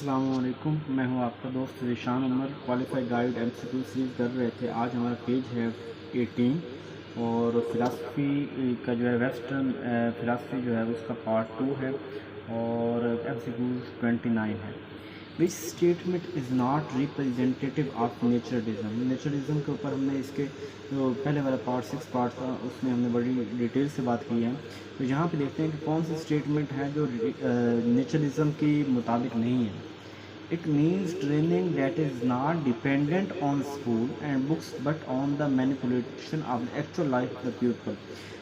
अस्सलामुअलैकुम, मैं हूं आपका दोस्त Zeeshan Umar. Qualified guide MCQ series कर रहे थे। आज हमारा पेज है 18 और फ़िलासफ़ी का जो है वेस्टर्न फ़िलासफ़ी जो है उसका पार्ट 2 है और एमसीक्यू 29 है। Which statement is not representative of naturalism. Naturalism के ऊपर हमने इसके जो पहले वाला पार्ट 6 पार्ट था उसमें हमने बड़ी डिटेल से बात की है। तो यहाँ पे देखते हैं कि कौन सी स्टेटमेंट है जो नेचरलिज्म के मुताबिक नहीं है। It means training that is not dependent on school and books but on the manipulation of the actual life of the pupil।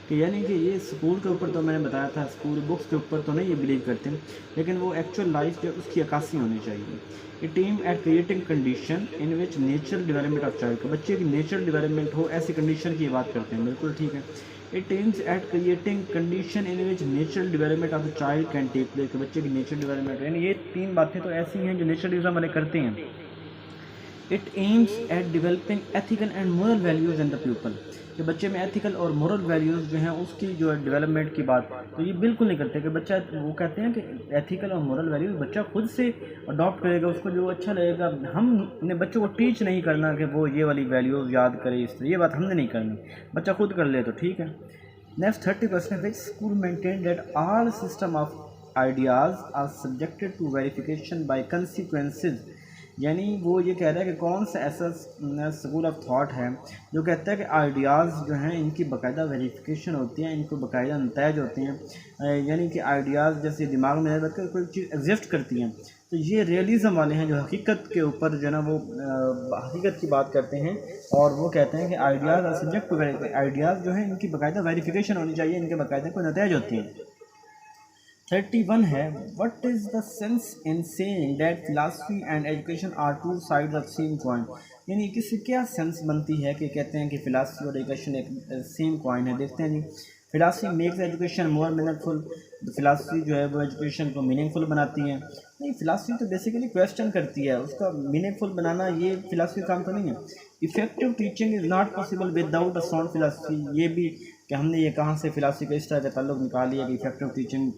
कि यानी कि ये स्कूल के ऊपर तो मैंने बताया था, स्कूल बुक्स के ऊपर तो नहीं ये बिलीव करते, लेकिन वो एक्चुअल लाइफ जो उसकी अक्कासी होनी चाहिए। A team at creating condition in which natural development of child, बच्चे की नेचुरल डेवलपमेंट हो ऐसी कंडीशन की बात करते हैं। बिल्कुल ठीक है। It aims at creating condition in which natural development of the child can take place, बच्चे की नेचुरल डेवलपमेंट, यानी ये तीन बातें तो ऐसी हैं जो नेचरलिज्म वाले करते हैं। It aims eight developing ethical and moral values in the people, कि बच्चे में एथिकल और मोरल वैल्यूज़ जो हैं उसकी जो है डेवलपमेंट की बात तो ये बिल्कुल नहीं करते। कि बच्चा, वो कहते हैं कि एथिकल और मोरल वैल्यूज़ बच्चा खुद से अडॉप्ट करेगा, उसको जो अच्छा लगेगा। हमने बच्चों को टीच नहीं करना कि वो ये वाली वैल्यूज़ याद करे, इस तरह ये बात हमने नहीं करनी, बच्चा खुद कर ले तो ठीक है। Next 30% which school maintain that all system of ideas are subjected to verification by consequences, यानी वो ये कह रहा है कि कौन सा ऐसा स्कूल ऑफ थॉट है जो कहता है कि आइडियाज़ जो हैं इनकी बाकायदा वेरिफिकेशन होती है, इनको बाकायदा नतायज होते हैं। यानी कि आइडियाज़ जैसे दिमाग में रखकर कोई चीज़ एग्जिस्ट करती हैं, तो ये रियलिज़म वाले हैं जो हकीकत के ऊपर जो है ना वो हकीकत की बात करते हैं। और वो कहते हैं कि आइडियाज़ और सब्जेक्ट टू आइडियाज़ जो हैं इनकी बाकायदा वेरिफिकेशन होनी चाहिए, इनके बाकायदा कोई नतायज होती हैं। 31 है, what is the sense in saying that philosophy and education are two side of same coin, यानी किसी क्या सेंस बनती है कि कहते हैं कि फ़िलासफ़ी और एजुकेशन एक सेम कॉइन है। देखते हैं जी, philosophy makes education more meaningful, philosophy जो है वो एजुकेशन को मीनिंगफुल बनाती है। नहीं, फिलासफी तो बेसिकली क्वेश्चन करती है, उसका मीनिंगफुल बनाना ये फिलासफी काम तो नहीं है। Effective teaching is not possible without a sound philosophy, ये भी कि हमने ये कहाँ से फिलासफी का इस तरह का ताल्लुक निकाल लिया कि effective teaching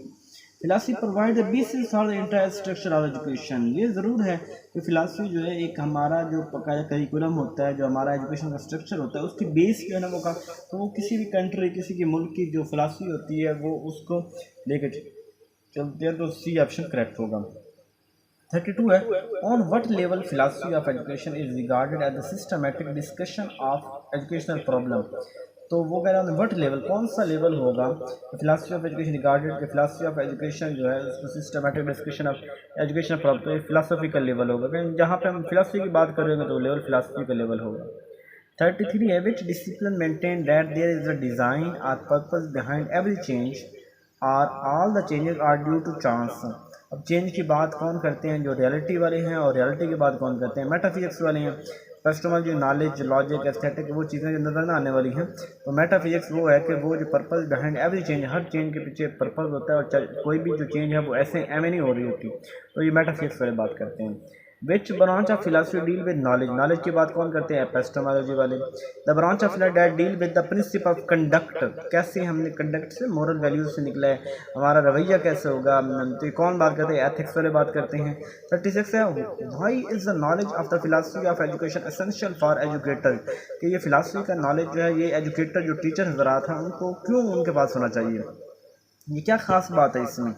philosophy provide the basis for the entire structure of education. ये ज़रूर है कि फ़िलासफ़ी जो है एक हमारा जो करिकुलम होता है, जो हमारा एजुकेशन का स्ट्रक्चर होता है, उसकी बेस जो है ना वो का, तो वो किसी भी कंट्री, किसी के मुल्क की जो फ़िलासफ़ी होती है वो उसको लेकर चलते हैं। तो सी ऑप्शन करेक्ट होगा। 32 है, on what level philosophy of education is regarded as the systematic discussion of educational problem. तो वो कह रहा है व्हाट लेवल, कौन सा लेवल होगा फिलासफी ऑफ एजुकेशन रिगार्डेड कि फिलासफी ऑफ एजुकेशन जो है उसको systematic discussion of educational problem, तो ये फिलासफिकल लेवल होगा। कहीं जहाँ पे हम फिलासफी की बात करेंगे तो लेवल फिलासफी का लेवल होगा। 33 है, which discipline maintain that there is a design और purpose behind every change are all the changes are due to chance. अब चेंज की बात कौन करते हैं, जो रियलिटी वाले हैं, और रियलिटी की बात कौन करते हैं, मेटाफिजिक्स वाले हैं। एपिस्टेमोलॉजी, नॉलेज, लॉजिक, एस्थेटिक, वो चीज़ें जो नजर ना आने वाली हैं। तो मेटाफिजिक्स वो है कि वो जो पर्पस बिहाइंड एवरी चेंज, हर चेंज के पीछे पर्पस होता है, और कोई भी जो चेंज है वो ऐसे एम नहीं हो रही होती। तो ये मेटाफिजिक्स वाले बात करते हैं। Which branch of philosophy deal with knowledge, knowledge की बात कौन करते हैं, एपिस्टेमोलॉजी वाले। The branch of philosophy deal with the principle of conduct, कैसे हमने कंडक्ट से मोरल वैल्यूज से निकला है, हमारा रवैया कैसे होगा, तो कौन बात करते हैं, एथिक्स वाले बात करते हैं। 36 है, why is the knowledge of the philosophy of education essential for educator, कि ये फिलासफी का नॉलेज जो है ये एजुकेटर जो टीचर हजरात हैं उनको क्यों उनके पास होना चाहिए, ये क्या खास बात है इसमें।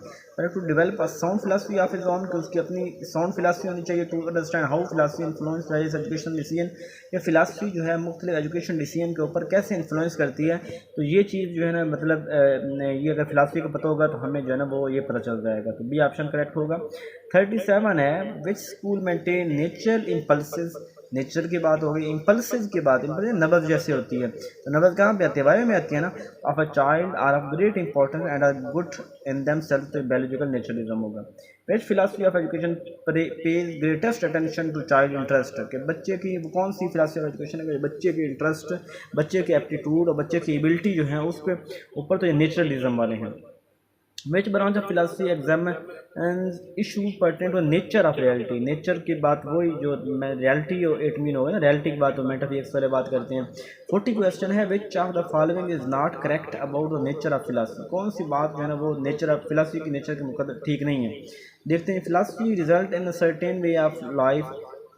To develop a sound philosophy of is on, कि उसकी अपनी साउंड फिलासफी होनी चाहिए। To understand how philosophy influence various education decision, ये फिलासफी जो है मुख्तलिफ एजुकेशन डिसीजन के ऊपर कैसे इन्फ्लुएंस करती है। तो ये चीज़ जो है ना मतलब ये अगर फिलासफी का पता होगा तो हमें जो है ना वो ये पता चल जाएगा। तो बी ऑप्शन करेक्ट होगा। 37 है, विच school maintain nature impulses, nature की बात हो गई, इम्पल्सिस की बात, इम्पल्स नब्ज़ जैसे होती है, तो नब्ज़ कहाँ पे आती है, वायु में आती है ना। Of a child are of great importance and are good in them self, तो बायोलॉजिकल नेचरलिज्म होगा। Which philosophy of education pays greatest attention to child interest, कि बच्चे की वो कौन सी फिलासफी ऑफ एजुकेशन है, बच्चे की इंटरेस्ट, बच्चे की एप्टीट्यूड और बच्चे की एबिलिटी जो है उस पर ऊपर, तो ये नेचरलिज्म वाले हैं। Which branch of philosophy exam issue pertinent to nature of reality. Nature की बात वही जो रियलिटी इट मीन होगा ना, रियलिटी की बात हो, मेटाफिजिक्स वाले बात करते हैं। 40 क्वेश्चन है, which of the following is not correct about the nature of philosophy. कौन सी बात जो है ना वो नेचर ऑफ फिलासफी की नेचर के मुकदर ठीक नहीं है। देखते हैं, philosophy result in a certain way of life,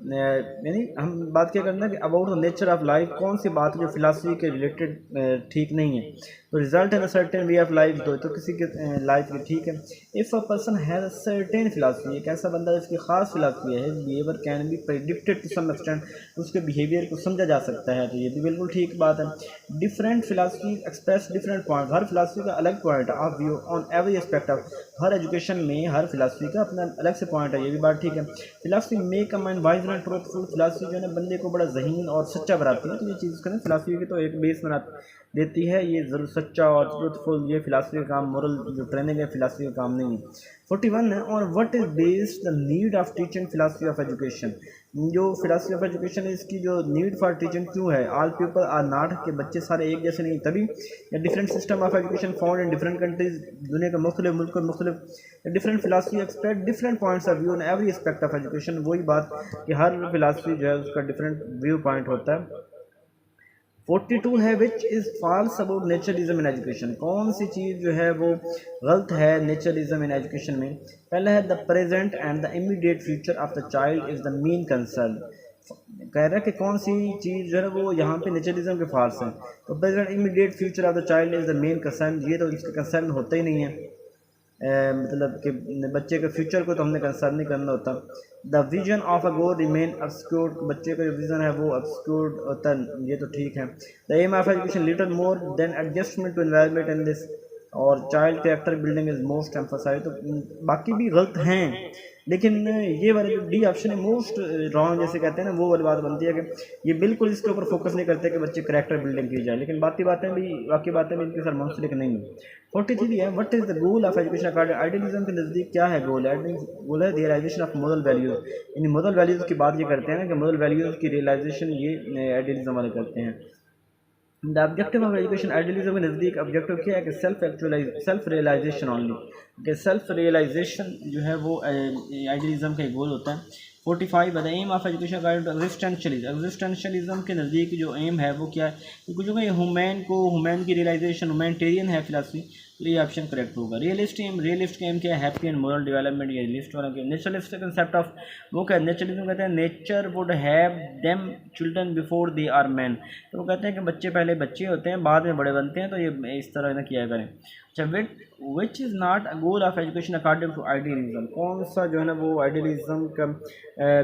यानी हम बात क्या करना है कि about the nature of life, कौन सी बात जो फिलासफी के रिलेटेड ठीक नहीं है। तो result in a certain way of life तो किसी के लाइफ की ठीक है। If a person has a certain philosophy, एक ऐसा बंदा जिसकी खास फिलासफी है, behaviour can be predicted to some extent, उसके बिहेवियर को समझा जा सकता है, तो ये भी बिल्कुल ठीक बात है। Different philosophy express different point, हर फिलासफी का अलग point of view on every aspect of, हर एजुकेशन में हर फिलासफी का अपना अलग से पॉइंट है, ये भी बात ठीक है। Philosophy make a mind wise and truthful, philosophy जो है ना बंदे को बड़ा ज़हीन और सच्चा बनाती है, तो ये चीज़ का ना फिलासफी की तो एक बेस बना देती है, ये ज़रूर सच्चा और ट्रूथफुल, ये फिलासफी का काम, मोरल जो ट्रेनिंग है फिलासफी का काम नहीं है। 41 है, और what is based the need of teaching philosophy of education, जो फिलासफी ऑफ एजुकेशन है इसकी जो नीड फॉर टीचिंग क्यों है। ऑल पीपल आर नॉट, के बच्चे सारे एक जैसे नहीं तभी, या different system of education found in different countries, दुनिया के मुख्तलिफ मुल्क और मुख्तलिफ different philosophy expect different points of view on every aspect of education, वही बात कि हर फिलासफी जो है उसका डिफरेंट व्यू पॉइंट होता है। 42 है, which is false about naturalism in education, कौन सी चीज़ जो है वो गलत है नेचरलिज्म इन एजुकेशन में। पहला है, the present and the immediate future of the child is the main concern, कह रहा है कि कौन सी चीज़ जो है वो यहाँ पे नेचरलिज्म के फॉल्स है। तो present immediate future of the child is the main concern, ये तो इसका कंसर्न होता ही नहीं है, मतलब कि बच्चे के फ्यूचर को तो हमने कंसर्न नहीं करना होता। The vision of a goal remain obscured, बच्चे का जो विज़न है वो ऑब्सक्योर्ड होता है, ये तो ठीक है। The aim of education little more than adjustment to environment in this, और child character building is most emphasize, तो बाकी भी गलत हैं, लेकिन ये वाले जो डी ऑप्शन है मोस्ट रॉन्ग जैसे कहते हैं ना, वो वाली बात बनती है कि ये बिल्कुल इसके ऊपर फोकस नहीं करते कि बच्चे कैरेक्टर बिल्डिंग की जाए, लेकिन बाकी बातें भी इनके साथ मुंसलिक नहीं है। 43 है, what is the goal of education according, idealism के नज़दीक क्या है गोल। गोल है रियलाइजेशन ऑफ मोरल वैल्यूज़, इन मोरल वैल्यूज़ की बात ये करते हैं ना कि मोरल वैल्यूज़ की रियलाइजेशन ये आइडियलिज्म वाले करते हैं। The objective of education, idealism के नज़दीक ऑब्जेक्टिव क्या है कि सेल्फ रियलाइजेशन ओनली, कि सेल्फ रियलाइजेशन जो है वो आइडियलिज्म का एक गोल होता है। 45 the aim of education according to existentialism के नज़दीक जो एम है वो क्या है, क्योंकि जो ये ह्यूमन की रियलाइजेशन ह्यूमैनिटेरियन है फिलासफी, तो ये ऑप्शन करेक्ट होगा। रियलिस्ट का एम क्या है, हैप्पी एंड मोरल डेवलपमेंट, ये रियलिस्ट वाला क्या। नेचुरलिस्ट कंसेप्ट ऑफ वो क्या है, नेचुरलिज्म कहते हैं nature would have them children before they are men, तो वो कहते हैं कि बच्चे पहले बच्चे होते हैं बाद में बड़े बनते हैं, तो ये इस तरह ना किया करें। अच्छा, which is not a goal of education according to idealism, कौन सा जो है ना वो आइडियलिज्म का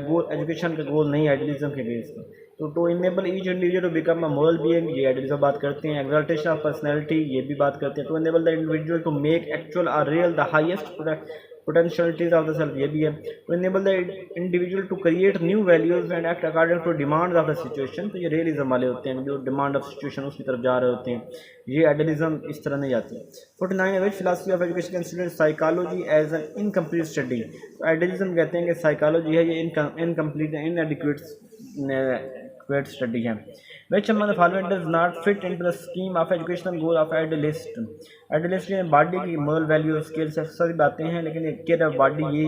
गोल, एजुकेशन का गोल नहीं आइडियलिज्म के बेस पर। तो to enable each individual to become a moral being, ये आइडियलिज्म बात करते हैं। एक्सल्टेशन ऑफ पर्सनैलिटी, ये भी बात करते हैं। To enable the individual to make actual और real the highest potentialities of the self, ये भी है। To enable the individual to create new values and act according to demand of the situation, तो ये रियलिज्म वाले होते हैं जो डिमांड ऑफ सिचुएशन उसकी तरफ जा रहे होते हैं, ये आइडियलिज्म इस तरह नहीं आती है। 49 which philosophy of education consider psychology as an incomplete study, तो आइडियलिज्म कहते हैं कि साइकोलॉजी है ये इनकम्प्लीट इनएडिक्वेट स्टडी है। Which among the following does not fit into the scheme of educational goal of idealist? Idealist में body की moral value skills सारी बातें हैं, लेकिन एक केयर ऑफ बॉडी ये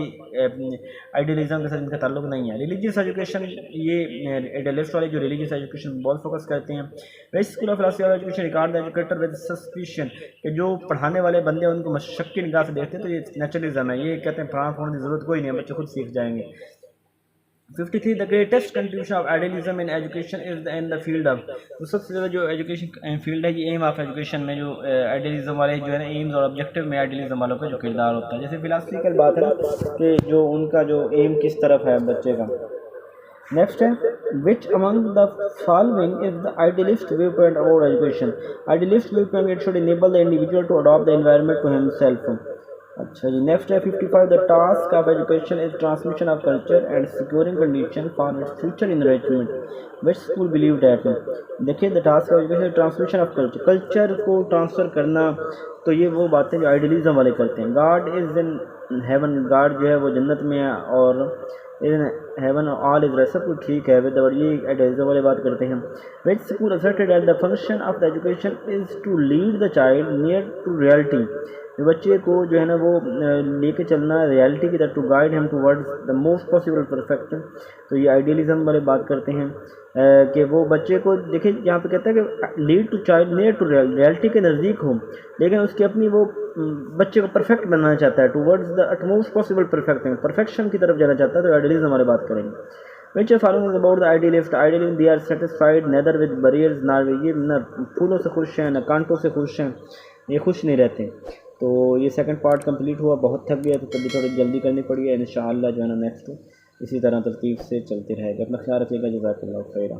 आइडियलिज्म के साथ इनका ताल्लुक नहीं है। रिलीजियस एजुकेशन, ये आइडियलिस्ट वाले जो रिलीजियस एजुकेशन बहुत फोकस करते हैं। West school of philosophy of education regard the educator with suspicion, कि जो पढ़ाने वाले बंदे हैं उनको मशक्क़त की निगाह से देखते हैं, तो ये नेचुरलिज्म है, ये कहते हैं पढ़ाना पढ़ाने की ज़रूरत कोई नहीं है, बच्चे खुद सीख जाएंगे। 53 the greatest contribution of idealism in education is in the field of, तो सबसे ज़्यादा जो एजुकेशन फील्ड है ये एम ऑफ एजुकेशन में जो आइडियलिज्म वाले जो है ना एम्स और ऑब्जेक्टिव में आइडियलिज्म वालों का जो किरदार होता है। जैसे फिलासफिकल बात है ना कि जो उनका जो एम किस तरफ है बच्चे का। नेक्स्ट है, which among the following is the idealist view point about education. Idealist view point it should enable the individual to adopt the environment to himself. अच्छा जी, नेक्स्ट है 55 the task of education is transmission of culture and securing condition for its future enrichment, which school believe that. देखिए, the task of education transmission of culture को transfer करना, तो ये वो बातें जो आइडियलिज्म वाले करते हैं। God is in heaven, God जो है वो जन्नत में है, और इन हेवन ऑल इज सब कुछ ठीक है, विद ये आइडियलिज्म वाले बात करते हैं। Which school asserted that the function of the education is to lead the child near to reality, बच्चे को जो है ना वो लेके चलना रियलिटी की तरफ, to guide him towards the most possible perfection. तो ये आइडियलिज्म वाले बात करते हैं कि वो बच्चे को देखिए, यहाँ पे कहता है कि lead to child near to reality के नज़दीक हो, लेकिन उसकी अपनी वो बच्चे को परफेक्ट बनाना चाहता है, towards the utmost possible perfection की तरफ जाना चाहता है। तो आइडियलिज्म हमारे बात करेंगे। Which following about the idealist they are satisfied neither with barriers, ना ये न फूलों से खुश हैं न कांटों से खुश हैं, ये खुश नहीं रहते। तो ये सेकंड पार्ट कंप्लीट हुआ, बहुत थक गया तो तभी थोड़ी जल्दी करनी पड़ी है। इंशाअल्लाह जो है ना नेक्स्ट इसी तरह तरतीब से चलते रहेगा। अपना ख्याल रखिएगा। जज़ाकल्लाहु खैरा।